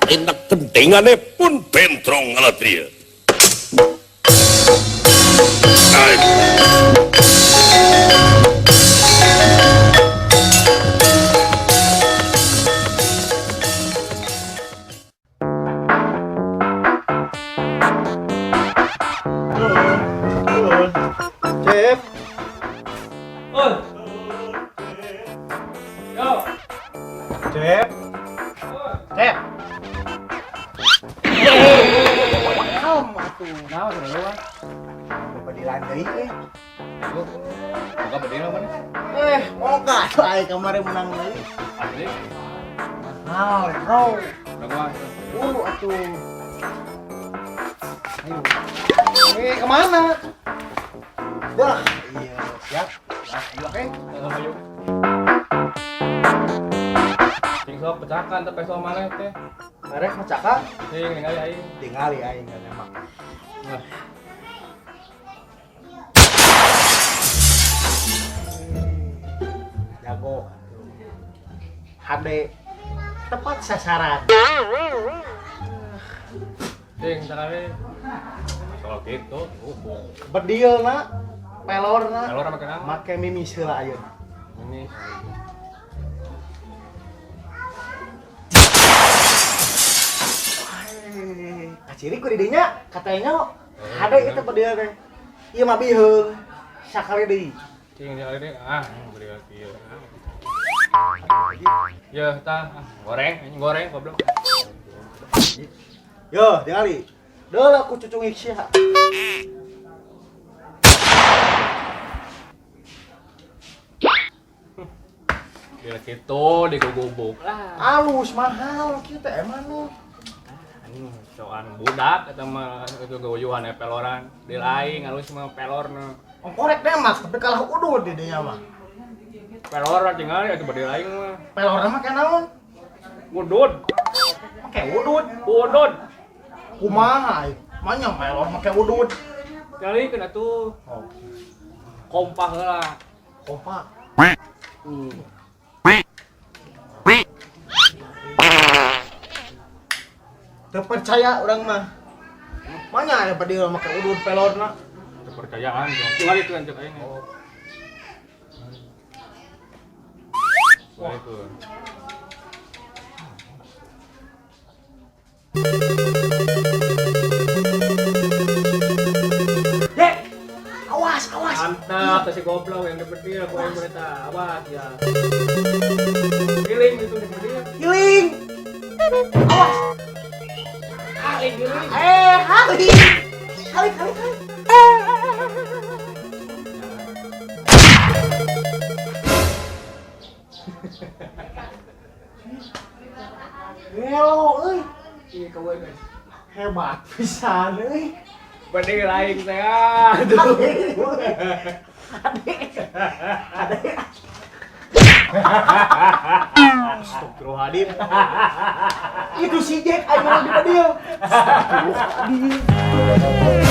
enak kendengane pun bentrong alatria. Cep. Oi. Yo. Cep. Cep. Kalem atuh. Naon cenah lu kan? Bapak dilandai eh. Lu. Buka berdiri mana? Moga ai kemarin menang deui. Asli. Nah, bro. Udah gua. Atuh. Ayo. Kemana? Dah. Iya, siap. Nah, ayo oke. Ayo. Sing sok pecahkan teh peso maleh teh. Arek macaka Sing ningali aing. tingali aing kan emang. Nah, Jago. HD tepat sasaran. sing sakali. Soal gitu, Bedilna pelorna kalau orang makan apa? make mimis heula ayeuna. Ini. Kaciri ku di dinya katanya ada itu bedil teh. Ieu mah biheung sakali deui. Sing sakali deh. Beli lagi. Ya, tah. Goreng, anjing goreng goblok. Yo, tingali. Deul aku cucung sia. Bila gitu digugubuk lah. Alus mahal kieu teh emang nu. Anjing soan budak eta mah itu gaweuhan peloran. Di lain alus mah pelorna. Ongkorek demak tapi kalah udud di dinya mah. Pelor tinggal atuh bade lain mah. Pelorna mah naon? Udud. Make udud. Udud. Kumaha? Manya pelor make udud. Nyalikeun atuh. Oh, Kompah heula. kompak. Terpercaya orang mah. Mana ada bedil make udud pelorna? Kepercayaan dong. Tinggal itu anjek aing. Wah itu. Dek, awas, awas. Mantap, si goblok yang dibedil aku yang berita. Awas ya. Giling itu dibedil. Giling. Awas. Giling giling. Hari. Kali. Gelo, euy. Iya kowe guys. Hebat pisan euy. Bedil aing teh. Aduh. Astagfirullahaladzim. Itu si Jack ayo lagi bedil. Astagfirullahaladzim.